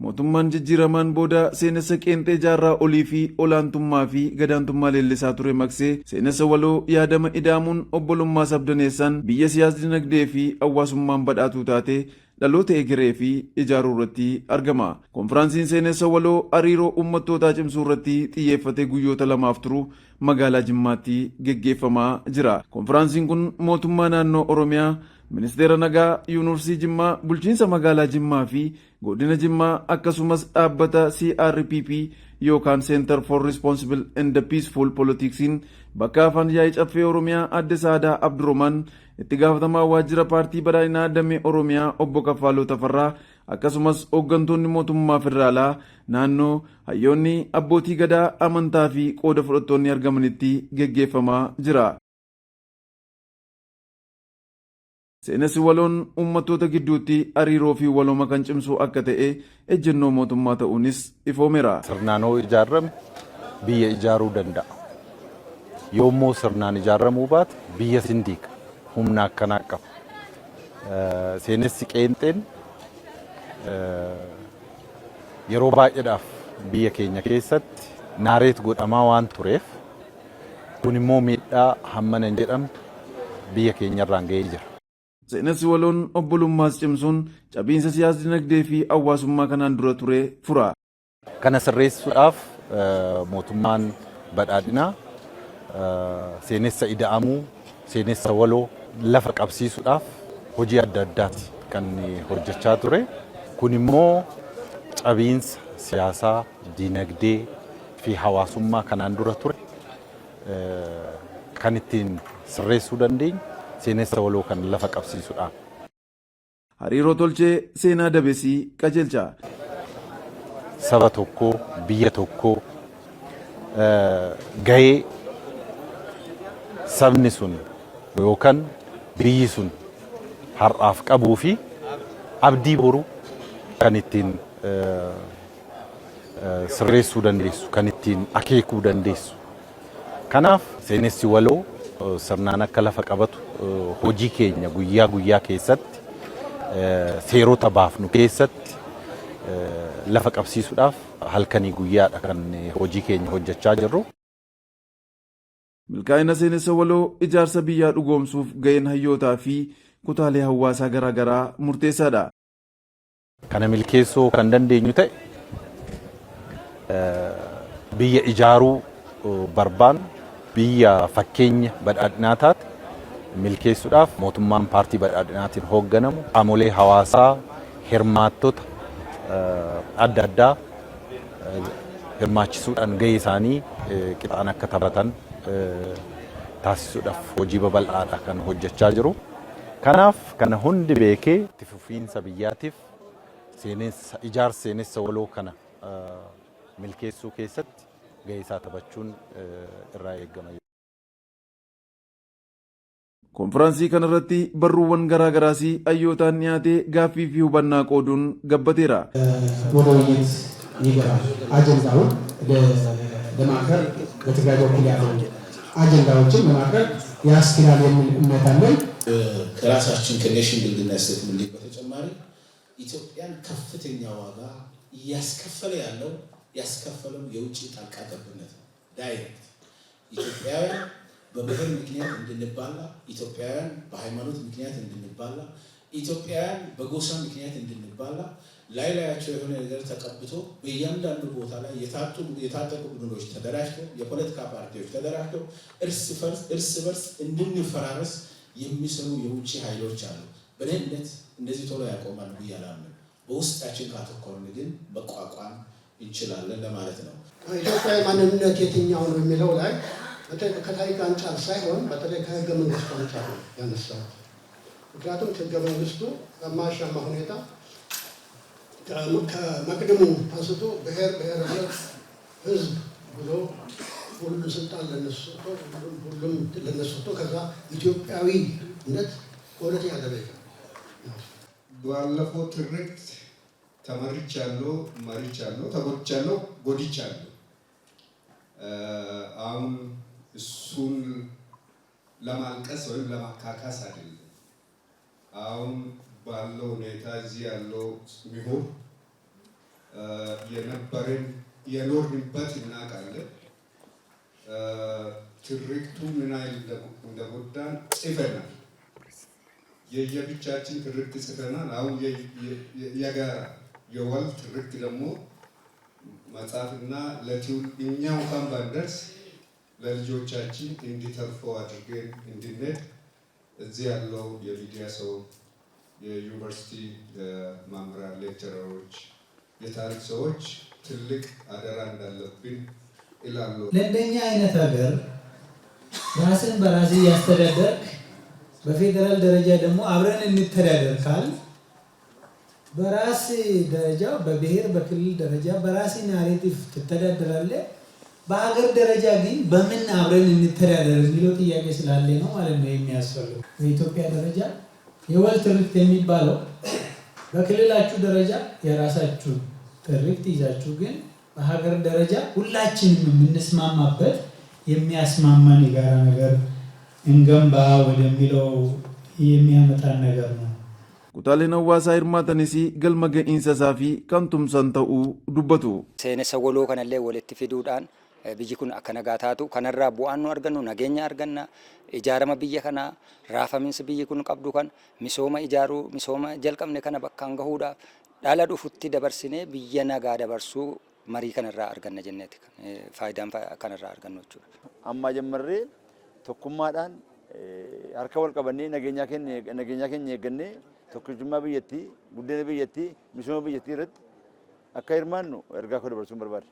mootummaan jijjiiramaan booda seenessa qeenxee jaarraa olii fi olaantummaa fi gadaantummaa leellisaa ture maqsee seenessa waloo yaadama idaamuun obbolummaa sabdaneessaan biyya siyaasni dinagdee fi hawaasummaan badhaatuu taate dhaloota egeree fi ijaaruu irratti argama. Konfiraansiin seenessa waloo hariiroo uummattootaa cimsuu irratti xiyyeeffatee guyyoota lamaaf turu magaalaa Jimmaatti geggeeffamaa jira. Konfiraansiin kun mootummaa naannoo Oromiyaa, Ministeera Nagaa Yuunivarsiitii Jimmaa, bulchiinsa magaalaa Jimmaa fi godina Jimmaa akkasumas dhaabbata CRPP yookaan Center for Responsible and Peaceful Politics'n bakka afaan yaa'ii caffee Oromiyaa Adde Saadaa Abdurrahman, itti gaafatamaa waajjira paartii badhaadhinaa Damee Oromiyaa obbo Kaffaaloo Tafarraa akkasumas hooggantoonni mootummaa federaalaa naannoo, hayyoonni, abbootii gadaa, amantaa fi qooda fudhattoonni argamanitti geggeeffamaa jira. Seenessi waloon uummattoota gidduutti hariiroo fi walooma kan cimsuu akka ta'e ejjennoo mootummaa ta'uunis ifoomeera. Sirnaanoo ijaarame biyya ijaaruu danda'a. Yoommoo sirnaan ijaaramuu baate biyya sindiiqa humna akkanaa qaba. Seenessi qeenxeen yeroo baay'eedhaaf biyya keenya keessatti naareet godhamaa waan tureef kun immoo miidhaa hammana hin jedhamtu biyya keenyarraan ga'ee jira. Seenessi waloon obbolummaas cimsuun cabiinsa siyaasa dinagdee fi hawaasummaa kanaan dura ture fura. Kana sirreessuudhaaf mootummaan badhaadhinaa seenessa ida'amuu, seenessa waloo lafa qabsiisuudhaaf hojii adda addaati kan hojjechaa ture. Kun immoo cabiinsa siyaasaa, dinagdee fi hawaasummaa kanaan dura ture kan ittiin sirreessuu dandeenyu seenessa waloo kan lafa qabsiisuudha. Hariiroo tolchee seenaa dabesii qajeelcha. Saba tokkoo, biyya tokkoo gahee sabni sun yookaan biyyi sun har'aaf qabuu fi abdii boru kan ittiin sirreessuu dandeessu, kan ittiin akeekuu dandeessu. Kanaaf seenessi waloo sirnaan akka lafa qabatu hojii keenya guyyaa guyyaa keessatti seerota baafnu keessatti lafa qabsiisuudhaaf halkanii guyyaadha kan hojii keenya hojjechaa jirru. Milkaa'ina seenessa waloo ijaarsa biyyaa dhugoomsuuf ga'een hayyootaa fi kutaalee hawaasaa garaa garaa murteessaadha. Kana milkeessuu kan dandeenyu ta'e biyya ijaaruu barbaannu biyya fakkeenya badhaadhinaa taate milkeessuudhaaf mootummaan paartii badhaadhinaatiin hoogganamu qaamolee hawaasaa hirmaattota adda addaa hirmaachisuudhaan gahee isaanii qixaan akka taphatan taasisuudhaaf hojii babal'aadha kan hojjechaa jiru. Kanaaf kana hundi beekee itti fufiinsa biyyaatiif ijaarsa seenessa waloo kana milkeessuu keessatti gahee isaa taphachuun irraa eegama. Konfiraansii kanarratti barruuwwan garaa garaas hayyootaan dhiyaatee gaaffii fi hubannaa qooduun gabbateera. ወደ ውይይት ይገባል። አጀንዳውን ለማቅረብ በትግራይ በኩል ያሉ አጀንዳዎችን ለማቅረብ ያስችላል የሚል እምነት አለን። ከራሳችን ከኔሽን ቢልዲንግ ስቴትመንት በተጨማሪ ኢትዮጵያን ከፍተኛ ዋጋ እያስከፈለ ያለው ያስከፈለው የውጭ ጣልቃ ገብነት ነው። ዳይሬክት ኢትዮጵያውያን በብሔር ምክንያት እንድንባላ፣ ኢትዮጵያውያን በሃይማኖት ምክንያት እንድንባላ፣ ኢትዮጵያውያን በጎሳ ምክንያት እንድንባላ ላያቸው የሆነ ነገር ተቀብቶ በእያንዳንዱ ቦታ ላይ የታጠቁ ቡድኖች ተደራጅተው የፖለቲካ ፓርቲዎች ተደራጅተው እርስ በርስ እንድንፈራረስ የሚሰሩ የውጭ ኃይሎች አሉ። በእኔነት እንደዚህ ቶሎ ያቆማል ብዬ አላምንም። በውስጣችን ካተኮርን ግን መቋቋም እንችላለን ለማለት ነው። ኢትዮጵያዊ ማንነት የትኛው ነው የሚለው ላይ ከታሪክ አንጻር ሳይሆን በተለይ ከህገ መንግስቱ አንጻር ነው ያነሳው። ምክንያቱም ህገ መንግስቱ በማያሻማ ሁኔታ ከመቅደሙ አንስቶ ብሔር ብሔረሰብ ህዝብ ብሎ ሁሉ ስልጣን ለነሱ ሁሉም ለነሱ ከዛ ኢትዮጵያዊነት በሁለተኛ ደረጃ ባለፈው ትርክት ተመርቻለሁ፣ መርቻለሁ፣ ተጎድቻለሁ፣ ጎድቻለሁ። አሁን እሱን ለማልቀስ ወይም ለማካካስ አይደለም። አሁን ባለው ሁኔታ እዚህ ያለው ምሁር የነበረን የኖርንበት እናውቃለን። ትርክቱ ምን ያህል እንደጎዳን ጽፈናል። የየብቻችን ትርክት ጽፈናል። አሁን የጋራ የወል ትርክት ደግሞ መጽሐፍና ለትውልድ እኛ እንኳን ባንደርስ ለልጆቻችን እንዲተርፈው አድርገን እንድንሄድ እዚህ ያለው የሚዲያ ሰው፣ የዩኒቨርሲቲ መምህራን፣ ሌክቸረሮች፣ የታሪክ ሰዎች ትልቅ አደራ እንዳለብን ይላሉ። ለእንደኛ አይነት ሀገር ራስን በራስ እያስተዳደር በፌዴራል ደረጃ ደግሞ አብረን እንተዳደር ካል በራስ ደረጃ በብሔር በክልል ደረጃ በራስ ናሬቲቭ ትተዳደራለህ። በሀገር ደረጃ ግን በምን አብረን እንተዳደር የሚለው ጥያቄ ስላለ ነው ማለት ነው የሚያስፈልገው። በኢትዮጵያ ደረጃ የወል ትርክት የሚባለው በክልላችሁ ደረጃ የራሳችሁ ትርክት ይዛችሁ ግን በሀገር ደረጃ ሁላችንም የምንስማማበት የሚያስማማን የጋራ ነገር እንገንባ ወደሚለው የሚያመጣን ነገር ነው። Kutaaleen hawaasaa hirmaatanis galma ga'iinsasaa fi kan tumsan ta'uu dubbatu. Seenessa waloo kanallee walitti fiduudhaan biyyi kun akka nagaa taatu kanarraa bu'aan nu argannu nageenya arganna. Ijaarama biyya kanaa raafaminsi biyyi kun qabdu kan misooma ijaaruu misooma jalqabne kana bakkaan gahuudhaaf dhala dhufutti dabarsinee biyya nagaa dabarsuu marii kanarraa arganna jenneeti. Faayidaan kanarraa argannu jechuudha. Amma jammarree tokkummaadhaan harka wal qabannee nageenya keenya eeggannee tokkummaa biyyattii, guddina biyyattii, misooma biyyattii irratti akka hirmaannu ergaa koo dabarsuun barbaada.